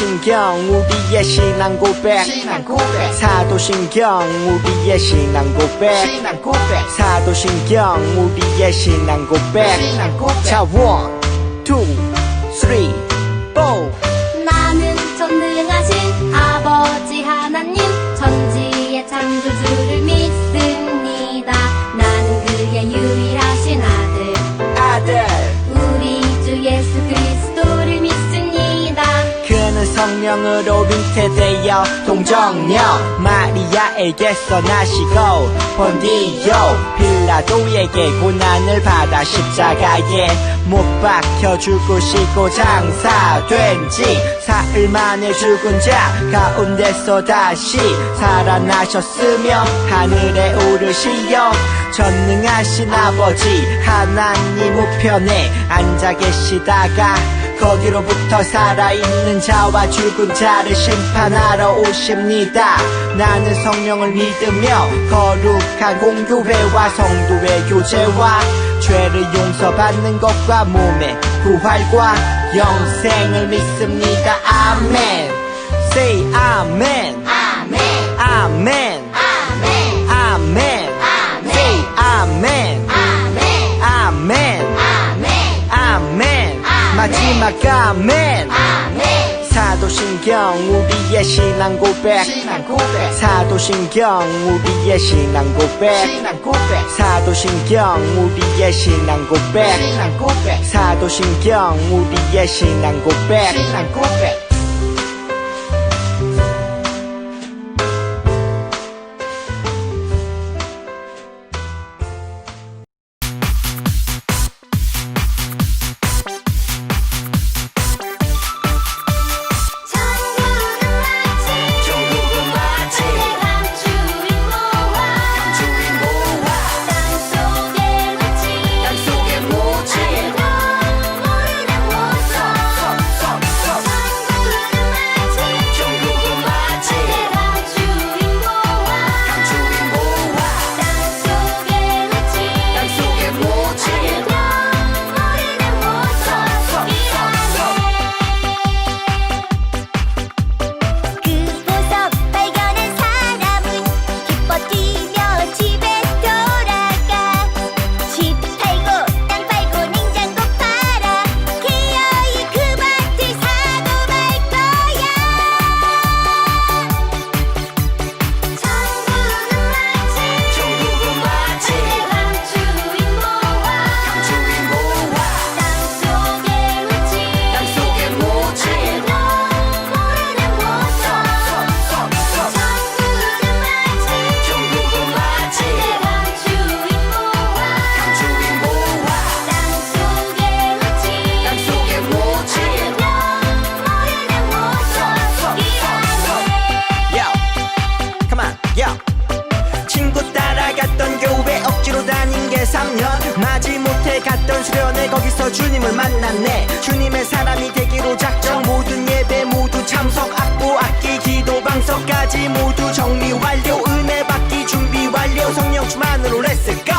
사도신경 우리의 신앙 고백 사도신경 우리의 신앙 고백 사도신경 우리의 신앙 고백 자 1, 2, 3, 4 나는 전능하신 아버지 하나님 천지의 창조주를 믿습니다. 나는 그의 유일하신 아들 우리 주 예수 그리스도를 믿습니다. 그는 성령으로 잉태되어 동정녀 마리아에게서 나시고 본디오 빌라도에게 고난을 받아 십자가에 못 박혀 죽으시고 장사된 지 사흘 만에 죽은 자 가운데서 다시 살아나셨으며 하늘에 오르시어 전능하신 아버지 하나님 우편에 앉아 계시다가 거기로부터 살아있는 자와 죽은 자를 심판하러 오십니다. 나는 성령을 믿으며 거룩한 공교회와 성도의 교제와 죄를 용서받는 것과 몸의 부활과 영생을 믿습니다. 아멘. Say 아멘. 아멘 아멘. 아멘 아멘. Say 아멘. 아멘 아멘. 아멘 아멘. 마지막 아멘. 아멘 사도신경 우리의 신앙 고백 사도신경 우리의 신앙 고백 사도신경 우리의 신앙 고백 사도신경 우리의 신앙 고백 마지못해 갔던 수련회 거기서 주님을 만났네. 주님의 사람이 되기로 작정 모든 예배 모두 참석 악보 악기 기도 방석까지 모두 정리 완료 은혜 받기 준비 완료 성령 충만으로 Let's go.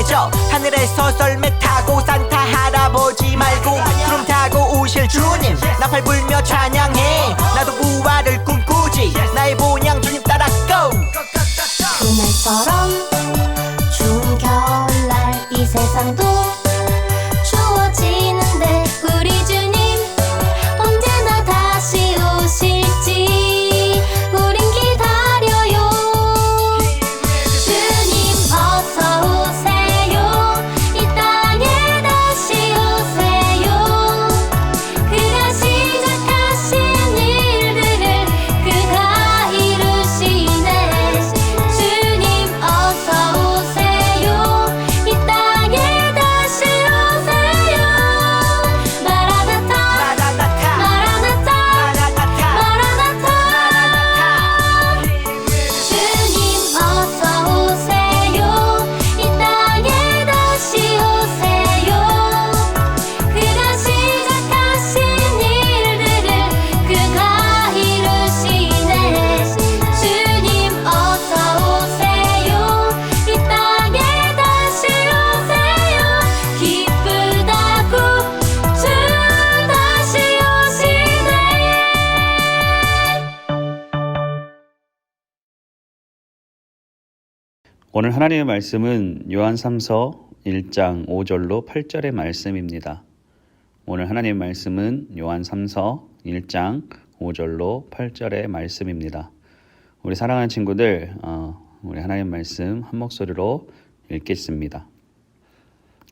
보내줘. 하늘에서 썰매 타고 산타 할아버지 말고 구름 타고 오실 주님 나팔 불며 찬양해. 나도 부활을 꿈꾸지 나의 본향 주님 따라 go. 그날처럼 추운 겨울날 이 세상도 추워지는데 우리 주님 언제나 다시 오실지 우린 기다려요. 주님 어서 오세요. 이 땅에 다시 오세요. 그가 시작하신 일들을 그가 이루시네. 주님 어서 오세요. 이 땅에 다시 오세요. 마라나타 마라나타 마라나타 마라나타 마라나타. 주님 어서 오세요. 이 땅에 다시 오세요. 그가 시작하신 일들을 그가 이루시네. 주님 어서 오세요. 이 땅에 다시 오세요. 기쁘다고 주 다시 오시네. 오늘 하나님의 말씀은 요한 3서 1장 5절로 8절의 말씀입니다. 오늘 하나님의 말씀은 요한 3서 1장 5절로 8절의 말씀입니다. 우리 사랑하는 친구들, 우리 하나님 말씀 한 목소리로 읽겠습니다.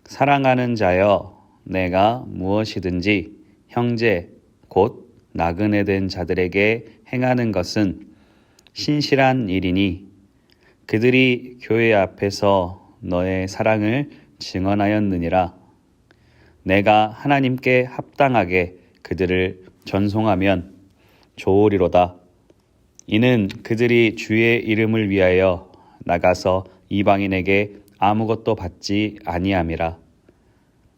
사랑하는 자여, 내가 무엇이든지 형제 곧 나그네 된 자들에게 행하는 것은 신실한 일이니 그들이 교회 앞에서 너의 사랑을 증언하였느니라. 내가 하나님께 합당하게 그들을 전송하면 좋으리로다. 이는 그들이 주의 이름을 위하여 나가서 이방인에게 아무것도 받지 아니함이라.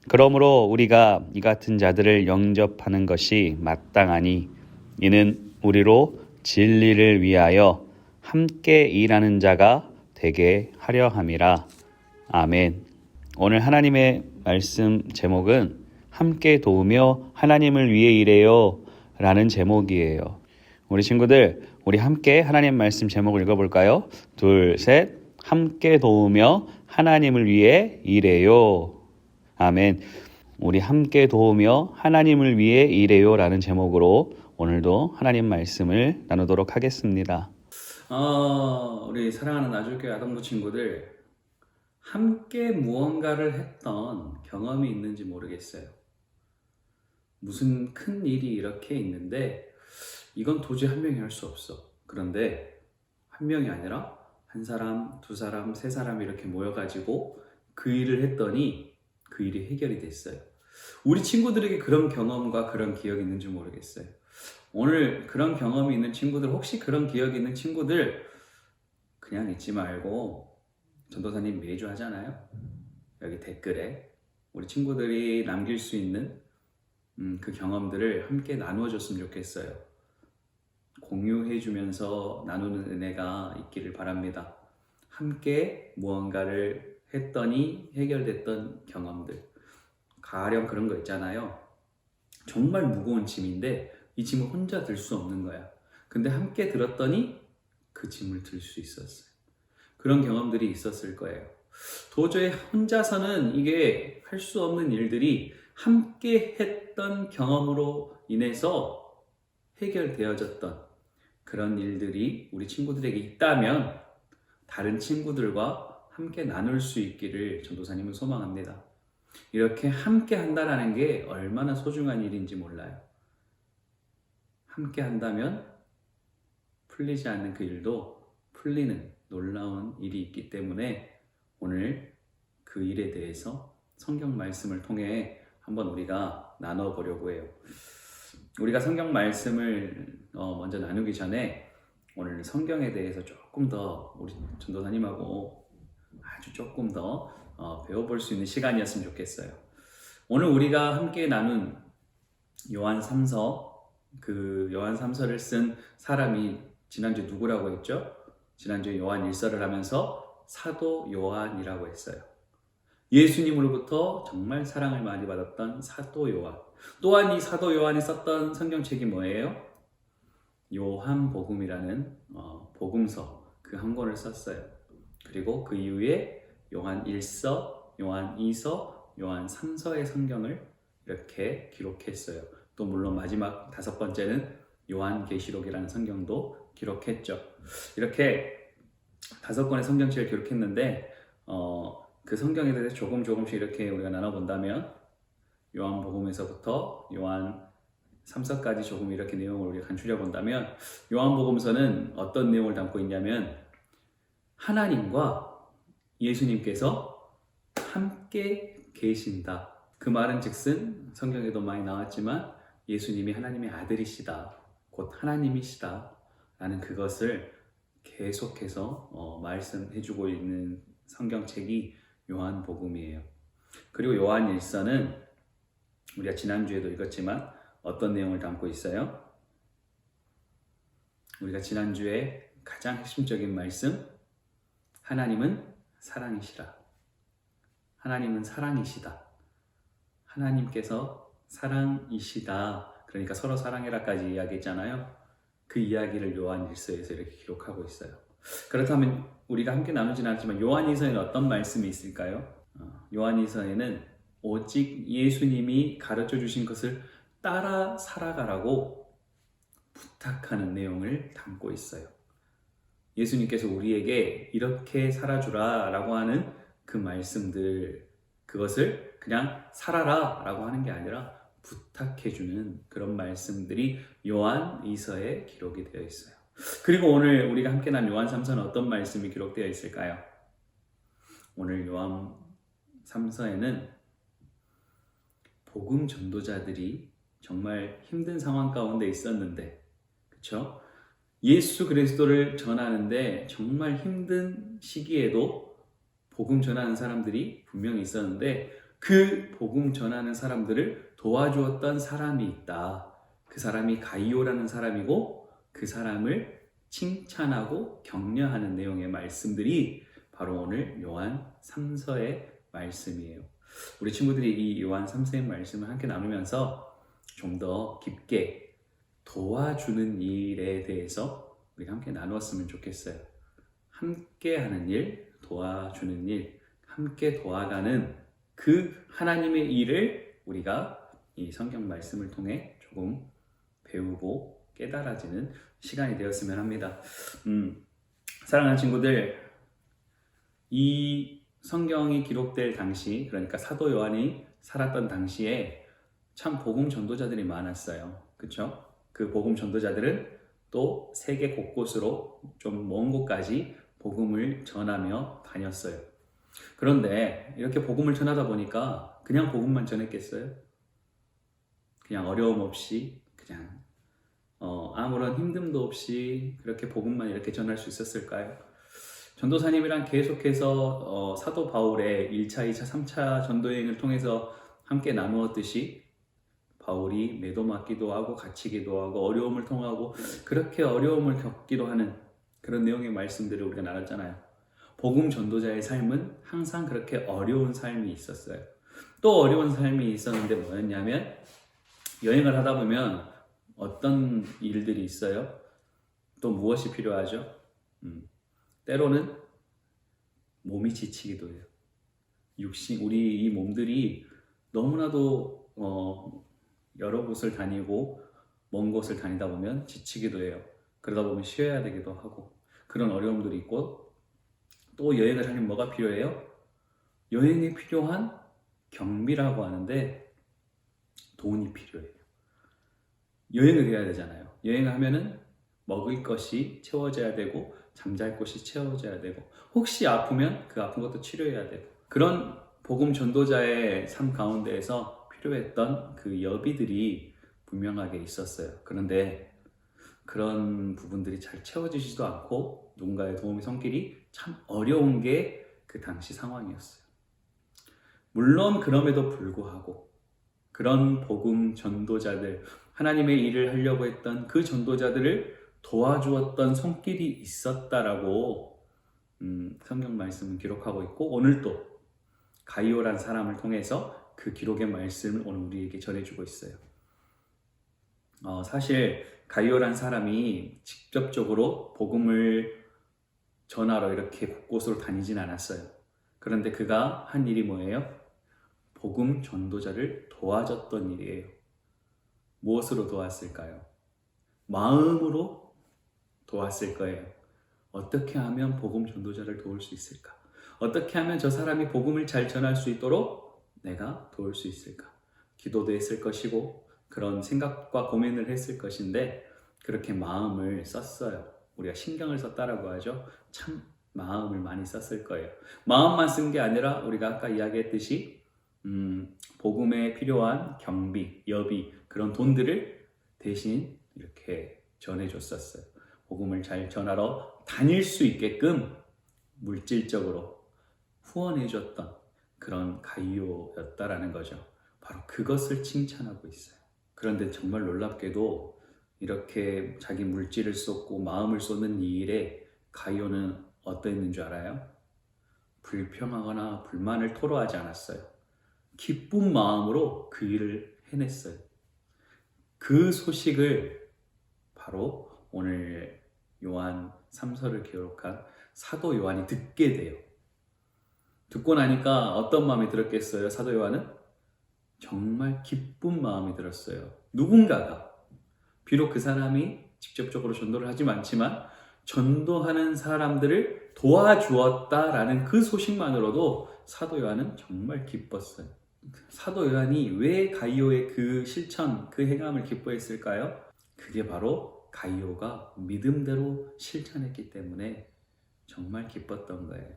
그러므로 우리가 이 같은 자들을 영접하는 것이 마땅하니 이는 우리로 진리를 위하여 함께 일하는 자가 되게 하려 함이라. 아멘. 오늘 하나님의 말씀 제목은 함께 도우며 하나님을 위해 일해요 라는 제목이에요. 우리 친구들, 우리 함께 하나님 말씀 제목을 읽어볼까요? 둘, 셋. 함께 도우며 하나님을 위해 일해요. 아멘. 우리 함께 도우며 하나님을 위해 일해요 라는 제목으로 오늘도 하나님 말씀을 나누도록 하겠습니다. 우리 사랑하는 나주교회 아동부 친구들, 함께 무언가를 했던 경험이 있는지 모르겠어요. 무슨 큰 일이 이렇게 있는데 이건 도저히 한 명이 할 수 없어. 그런데 한 명이 아니라 한 사람, 두 사람, 세 사람 이렇게 모여가지고 그 일을 했더니 그 일이 해결이 됐어요. 우리 친구들에게 그런 경험과 그런 기억이 있는지 모르겠어요. 오늘 그런 경험이 있는 친구들, 혹시 그런 기억이 있는 친구들 그냥 잊지 말고, 전도사님 매주 하잖아요. 여기 댓글에 우리 친구들이 남길 수 있는 그 경험들을 함께 나누어줬으면 좋겠어요. 공유해주면서 나누는 은혜가 있기를 바랍니다. 함께 무언가를 했더니 해결됐던 경험들. 가령 그런 거 있잖아요. 정말 무거운 짐인데 이 짐을 혼자 들 수 없는 거야. 근데 함께 들었더니 그 짐을 들 수 있었어요. 그런 경험들이 있었을 거예요. 도저히 혼자서는 이게 할 수 없는 일들이 함께 했던 경험으로 인해서 해결되어졌던 그런 일들이 우리 친구들에게 있다면 다른 친구들과 함께 나눌 수 있기를 전도사님은 소망합니다. 이렇게 함께 한다는 게 얼마나 소중한 일인지 몰라요. 함께 한다면 풀리지 않는 그 일도 풀리는 놀라운 일이 있기 때문에 오늘 그 일에 대해서 성경 말씀을 통해 한번 우리가 나눠보려고 해요. 우리가 성경 말씀을 먼저 나누기 전에 오늘 성경에 대해서 조금 더 우리 전도사님하고 아주 조금 더 배워볼 수 있는 시간이었으면 좋겠어요. 오늘 우리가 함께 나눈 요한 3서, 그 요한 3서를 쓴 사람이 지난주에 누구라고 했죠? 지난주에 요한 1서를 하면서 사도 요한이라고 했어요. 예수님으로부터 정말 사랑을 많이 받았던 사도 요한. 또한 이 사도 요한이 썼던 성경책이 뭐예요? 요한복음이라는 복음서 그 한 권을 썼어요. 그리고 그 이후에 요한 1서, 요한 2서, 요한 3서의 성경을 이렇게 기록했어요. 또 물론 마지막 5번째는 요한계시록이라는 성경도 기록했죠. 이렇게 5권의 성경책을 기록했는데 그 성경에 대해서 조금씩 이렇게 우리가 나눠본다면 요한복음에서부터 요한 3서까지 조금 이렇게 내용을 우리가 간추려 본다면 요한복음서는 어떤 내용을 담고 있냐면 하나님과 예수님께서 함께 계신다. 그 말은 즉슨 성경에도 많이 나왔지만 예수님이 하나님의 아들이시다. 곧 하나님이시다. 라는 그것을 계속해서 말씀해주고 있는 성경책이 요한복음이에요. 그리고 요한 1서는 우리가 지난주에도 읽었지만 어떤 내용을 담고 있어요? 우리가 지난주에 가장 핵심적인 말씀, 하나님은 사랑이시라. 하나님은 사랑이시다. 하나님께서 사랑이시다. 그러니까 서로 사랑해라까지 이야기했잖아요. 그 이야기를 요한 1서에서 이렇게 기록하고 있어요. 그렇다면 우리가 함께 나누지는 않지만 요한 2서에는 어떤 말씀이 있을까요? 요한 2서에는 오직 예수님이 가르쳐 주신 것을 따라 살아가라고 부탁하는 내용을 담고 있어요. 예수님께서 우리에게 이렇게 살아주라 라고 하는 그 말씀들, 그것을 그냥 살아라 라고 하는 게 아니라 부탁해주는 그런 말씀들이 요한 2서에 기록이 되어 있어요. 그리고 오늘 우리가 함께 난 요한 3서는 어떤 말씀이 기록되어 있을까요? 오늘 요한 3서에는 복음 전도자들이 정말 힘든 상황 가운데 있었는데, 그렇죠? 예수 그리스도를 전하는데 정말 힘든 시기에도 복음 전하는 사람들이 분명히 있었는데 그 복음 전하는 사람들을 도와주었던 사람이 있다. 그 사람이 가이오라는 사람이고 그 사람을 칭찬하고 격려하는 내용의 말씀들이 바로 오늘 요한 3서의 말씀이에요. 우리 친구들이 이 요한 3서의 말씀을 함께 나누면서 좀 더 깊게 도와주는 일에 대해서 우리 함께 나누었으면 좋겠어요. 함께 하는 일, 도와주는 일, 함께 도와가는 그 하나님의 일을 우리가 이 성경 말씀을 통해 조금 배우고 깨달아지는 시간이 되었으면 합니다. 사랑하는 친구들, 이 성경이 기록될 당시, 그러니까 사도 요한이 살았던 당시에 참 복음 전도자들이 많았어요. 그렇죠? 그 복음 전도자들은 또 세계 곳곳으로 좀 먼 곳까지 복음을 전하며 다녔어요. 그런데 이렇게 복음을 전하다 보니까 그냥 복음만 전했겠어요? 그냥 어려움 없이, 그냥 아무런 힘듦도 없이 그렇게 복음만 이렇게 전할 수 있었을까요? 전도사님이랑 계속해서 사도 바울의 1차, 2차, 3차 전도여행을 통해서 함께 나누었듯이 바울이 매도 맞기도 하고 갇히기도 하고 어려움을 통하고 그렇게 어려움을 겪기도 하는 그런 내용의 말씀들을 우리가 나눴잖아요. 복음 전도자의 삶은 항상 그렇게 어려운 삶이 있었어요. 또 어려운 삶이 있었는데 뭐였냐면 여행을 하다 보면 어떤 일들이 있어요? 또 무엇이 필요하죠? 때로는 몸이 지치기도 해요. 우리 이 몸들이 너무나도 여러 곳을 다니고 먼 곳을 다니다 보면 지치기도 해요. 그러다 보면 쉬어야 되기도 하고 그런 어려움들이 있고 또 여행을 하려면 뭐가 필요해요? 여행에 필요한 경비라고 하는데 돈이 필요해요. 여행을 해야 되잖아요. 여행을 하면은 먹을 것이 채워져야 되고 잠잘 곳이 채워져야 되고 혹시 아프면 그 아픈 것도 치료해야 되고 그런 복음 전도자의 삶 가운데에서 필요했던 그 여비들이 분명하게 있었어요. 그런데 그런 부분들이 잘 채워지지도 않고 누군가의 도움이 손길이 참 어려운 게 그 당시 상황이었어요. 물론 그럼에도 불구하고 그런 복음 전도자들, 하나님의 일을 하려고 했던 그 전도자들을 도와주었던 손길이 있었다라고 성경 말씀은 기록하고 있고 오늘도 가이오란 사람을 통해서 그 기록의 말씀을 오늘 우리에게 전해주고 있어요. 사실 가이오란 사람이 직접적으로 복음을 전하러 이렇게 곳곳으로 다니진 않았어요. 그런데 그가 한 일이 뭐예요? 복음 전도자를 도와줬던 일이에요. 무엇으로 도왔을까요? 마음으로 도왔을 거예요. 어떻게 하면 복음 전도자를 도울 수 있을까? 어떻게 하면 저 사람이 복음을 잘 전할 수 있도록 내가 도울 수 있을까? 기도도 했을 것이고 그런 생각과 고민을 했을 것인데 그렇게 마음을 썼어요. 우리가 신경을 썼다라고 하죠. 참 마음을 많이 썼을 거예요. 마음만 쓴 게 아니라 우리가 아까 이야기했듯이 복음에 필요한 경비, 여비 그런 돈들을 대신 이렇게 전해줬었어요. 복음을 잘 전하러 다닐 수 있게끔 물질적으로 후원해줬던 그런 가이오였다라는 거죠. 바로 그것을 칭찬하고 있어요. 그런데 정말 놀랍게도 이렇게 자기 물질을 쏟고 마음을 쏟는 이 일에 가이오는 어떠했는 줄 알아요? 불평하거나 불만을 토로하지 않았어요. 기쁜 마음으로 그 일을 해냈어요. 그 소식을 바로 오늘 요한 3서를 기록한 사도 요한이 듣게 돼요. 듣고 나니까 어떤 마음이 들었겠어요? 사도 요한은 정말 기쁜 마음이 들었어요. 누군가가 비록 그 사람이 직접적으로 전도를 하지 않지만 전도하는 사람들을 도와주었다라는 그 소식만으로도 사도 요한은 정말 기뻤어요. 사도 요한이 왜 가이오의 그 실천, 그 행함을 기뻐했을까요? 그게 바로 가이오가 믿음대로 실천했기 때문에 정말 기뻤던 거예요.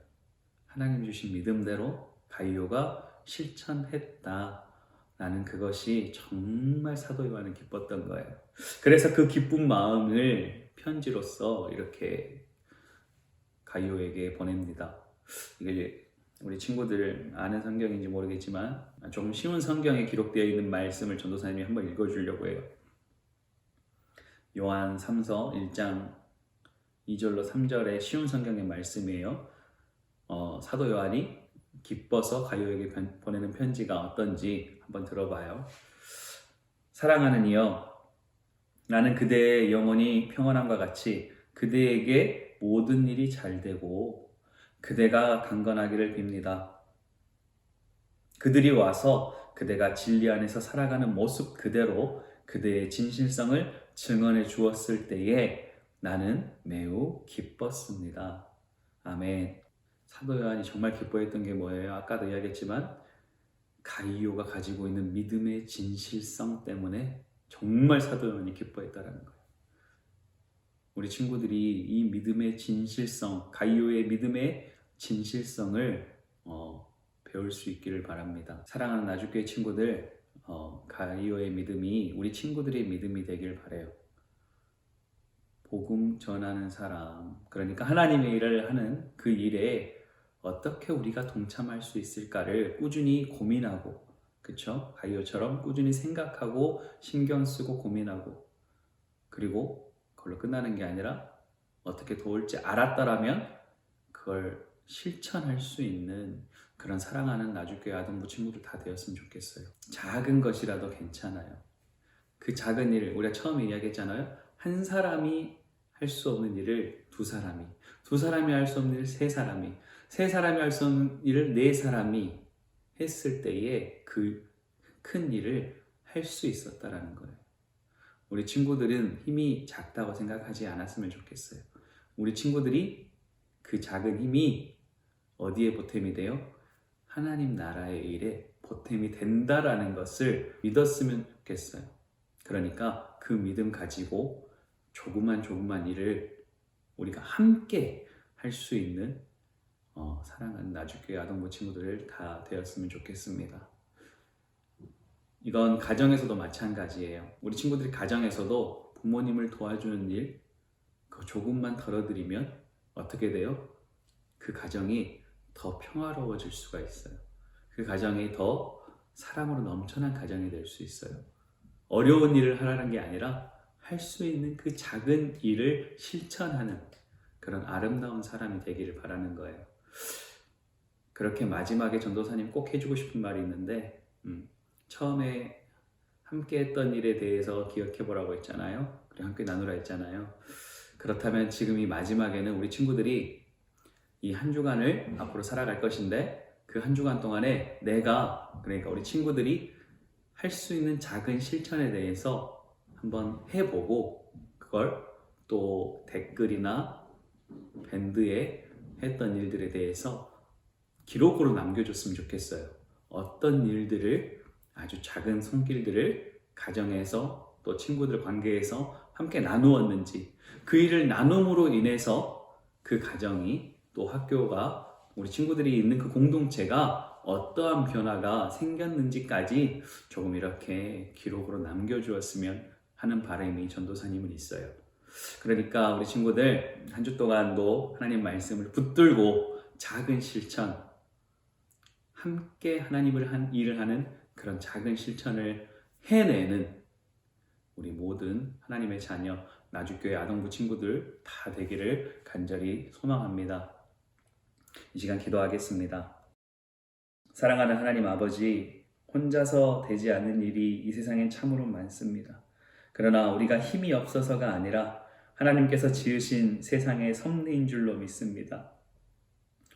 하나님 주신 믿음대로 가이오가 실천했다라는 그것이 정말 사도 요한은 기뻤던 거예요. 그래서 그 기쁜 마음을 편지로서 이렇게 가이오에게 보냅니다. 이게 우리 친구들 아는 성경인지 모르겠지만 조금 쉬운 성경에 기록되어 있는 말씀을 전도사님이 한번 읽어주려고 해요. 요한 3서 1장 2절로 3절의 쉬운 성경의 말씀이에요. 사도 요한이 기뻐서 가이오에게 보내는 편지가 어떤지 한번 들어봐요. 사랑하는 이여, 나는 그대의 영혼이 평안함과 같이 그대에게 모든 일이 잘 되고 그대가 강건하기를 빕니다. 그들이 와서 그대가 진리 안에서 살아가는 모습 그대로 그대의 진실성을 증언해 주었을 때에 나는 매우 기뻤습니다. 아멘. 사도 요한이 정말 기뻐했던 게 뭐예요? 아까도 이야기했지만 가이오가 가지고 있는 믿음의 진실성 때문에 정말 사도 요한이 기뻐했다는 거예요. 우리 친구들이 이 믿음의 진실성, 가이오의 믿음의 진실성을 배울 수 있기를 바랍니다. 사랑하는 나주교회 친구들, 가이오의 믿음이 우리 친구들의 믿음이 되길 바라요. 복음 전하는 사람, 그러니까 하나님의 일을 하는 그 일에 어떻게 우리가 동참할 수 있을까를 꾸준히 고민하고, 그쵸? 가이오처럼 꾸준히 생각하고 신경 쓰고 고민하고, 그리고 그걸로 끝나는 게 아니라 어떻게 도울지 알았다라면 그걸 실천할 수 있는 그런 사랑하는 나주교회 아동부 친구들 다 되었으면 좋겠어요. 작은 것이라도 괜찮아요. 그 작은 일을 우리가 처음에 이야기했잖아요. 한 사람이 할 수 없는 일을 두 사람이 할 수 없는 일을 세 사람이 할 수 없는 일을 네 사람이 했을 때에 그 큰 일을 할 수 있었다라는 거예요. 우리 친구들은 힘이 작다고 생각하지 않았으면 좋겠어요. 우리 친구들이 그 작은 힘이 어디에 보탬이 돼요? 하나님 나라의 일에 보탬이 된다라는 것을 믿었으면 좋겠어요. 그러니까 그 믿음 가지고 조그만 일을 우리가 함께 할 수 있는 사랑하는 나주교회 아동부 친구들 다 되었으면 좋겠습니다. 이건 가정에서도 마찬가지예요. 우리 친구들이 가정에서도 부모님을 도와주는 일, 그 조금만 덜어드리면 어떻게 돼요? 그 가정이 더 평화로워질 수가 있어요. 그 가정이 더 사랑으로 넘쳐난 가정이 될 수 있어요. 어려운 일을 하라는 게 아니라 할 수 있는 그 작은 일을 실천하는 그런 아름다운 사람이 되기를 바라는 거예요. 그렇게 마지막에 전도사님 꼭 해주고 싶은 말이 있는데 처음에 함께 했던 일에 대해서 기억해 보라고 했잖아요. 그리고 함께 나누라 했잖아요. 그렇다면 지금 이 마지막에는 우리 친구들이 이 한 주간을 앞으로 살아갈 것인데 그 한 주간 동안에 그러니까 우리 친구들이 할 수 있는 작은 실천에 대해서 한번 해보고 그걸 또 댓글이나 밴드에 했던 일들에 대해서 기록으로 남겨줬으면 좋겠어요. 어떤 일들을, 아주 작은 손길들을 가정에서 또 친구들 관계에서 함께 나누었는지, 그 일을 나눔으로 인해서 그 가정이 또 학교가 우리 친구들이 있는 그 공동체가 어떠한 변화가 생겼는지까지 조금 이렇게 기록으로 남겨주었으면 하는 바람이 전도사님은 있어요. 그러니까 우리 친구들 한 주 동안도 하나님 말씀을 붙들고 작은 실천, 함께 하나님을 일을 하는 그런 작은 실천을 해내는 우리 모든 하나님의 자녀, 나주교회 아동부 친구들 다 되기를 간절히 소망합니다. 이 시간 기도하겠습니다. 사랑하는 하나님 아버지, 혼자서 되지 않는 일이 이 세상엔 참으로 많습니다. 그러나 우리가 힘이 없어서가 아니라 하나님께서 지으신 세상의 섭리인 줄로 믿습니다.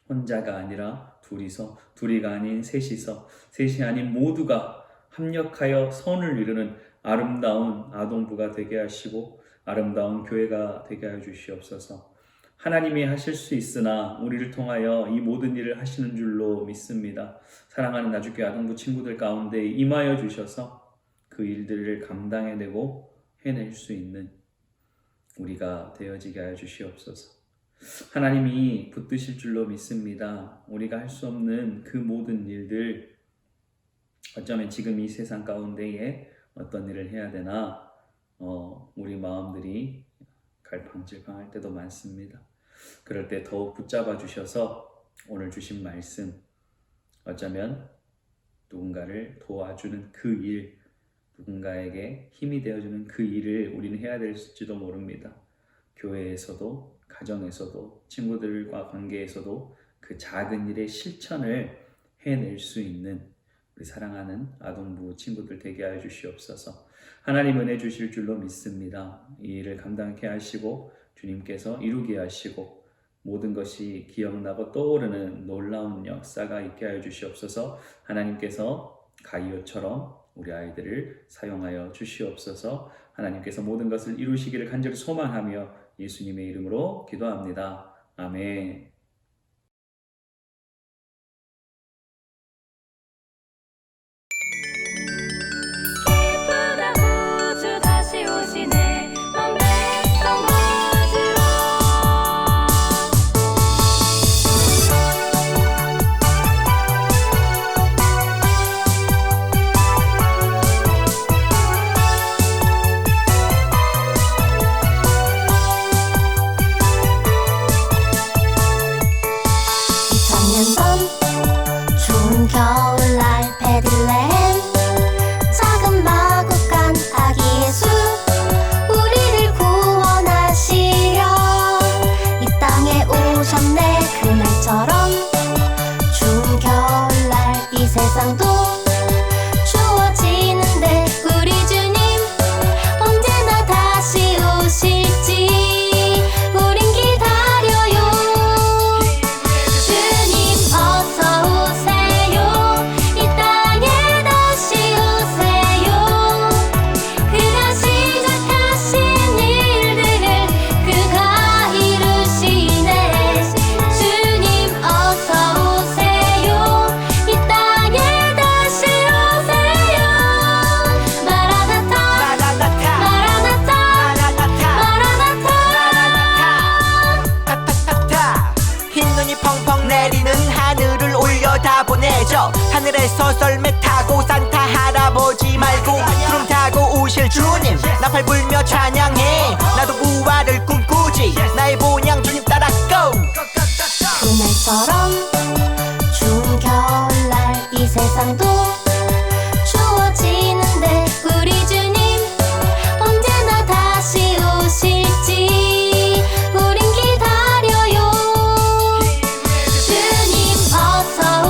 혼자가 아니라 둘이서, 둘이가 아닌 셋이서, 셋이 아닌 모두가 합력하여 선을 이루는 아름다운 아동부가 되게 하시고 아름다운 교회가 되게 하여 주시옵소서. 하나님이 하실 수 있으나 우리를 통하여 이 모든 일을 하시는 줄로 믿습니다. 사랑하는 나주교회 아동부 친구들 가운데 임하여 주셔서 그 일들을 감당해내고 해낼 수 있는 우리가 되어지게 하여 주시옵소서. 하나님이 붙드실 줄로 믿습니다. 우리가 할 수 없는 그 모든 일들, 어쩌면 지금 이 세상 가운데에 어떤 일을 해야 되나 우리 마음들이 갈팡질팡할 때도 많습니다. 그럴 때 더욱 붙잡아 주셔서 오늘 주신 말씀, 어쩌면 누군가를 도와주는 그 일, 누군가에게 힘이 되어주는 그 일을 우리는 해야 될지도 모릅니다. 교회에서도, 가정에서도, 친구들과 관계에서도 그 작은 일의 실천을 해낼 수 있는 우리 사랑하는 아동부 친구들 되게 하여 주시옵소서. 하나님 은혜 주실 줄로 믿습니다. 이 일을 감당케 하시고 주님께서 이루게 하시고 모든 것이 기억나고 떠오르는 놀라운 역사가 있게 하여 주시옵소서. 하나님께서 가이오처럼 우리 아이들을 사용하여 주시옵소서. 하나님께서 모든 것을 이루시기를 간절히 소망하며 예수님의 이름으로 기도합니다. 아멘. 기쁘다 우주 다시 오시네 넌 백성 맞으라 좋은 겨울날 베들레헴 작은 마구간 아기 예수 우리를 구원하시려 이 땅에 오셨네 그날처럼 추운 겨울날 이 세상도 추워지는데 우리 주님 언제나 다시 오실지 우린 기다려요. 주님 어서 오세요 이 땅에 다시 오세요. 그가 시작하신 일들을 그가 이루시네. 주님 어서 오세요 이 땅에 다시 오세요. 마라나타 마라나타 타타타타 흰눈이 펑펑 내리는 하늘을 올려다보내죠. 하늘에서 썰매 타고 산타 할아버지 말고 구름 타고 오실 주님 나팔 불며 찬양해. 나도 부활을 꿈꾸지 나의 본향 주님 따라 go. 그날처럼 추운 겨울날 이 세상도 추워지는데 우리 주님 언제나 다시 오실지 우린 기다려요. 주님 어서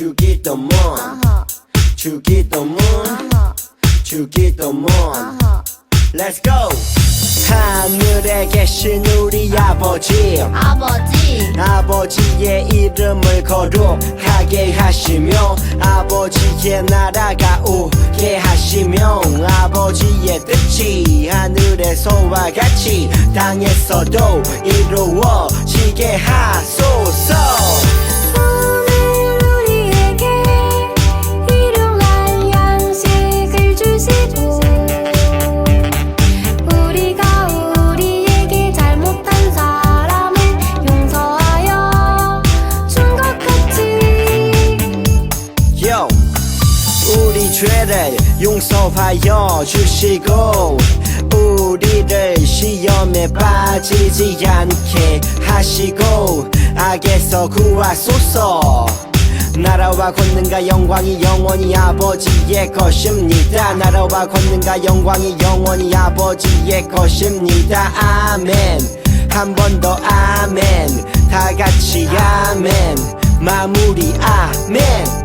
주기도문 주기도문 주기도문 Let's go 하늘에 계신 우리 아버지 아버지의 이름을 거룩하게 하시며 아버지의 나라가 오게 하시며 아버지의 뜻이 하늘에서와 같이 땅에서도 이루어지게 하소서 오늘 우리에게 일용할 양식을 주시고 우리가 우리에게 잘못한 사람을 용서하여 준 것 같이 Yo, 우리 죄를 용서하여 주시고 우리를 시험에 빠지지 않게 하시고 악에서 구하소서 나라와 권능과 영광이 영원히 아버지의 것입니다 나라와 권능과 영광이 영원히 아버지의 것입니다 아멘 한 번 더 아멘 다 같이 아멘 마무리 아멘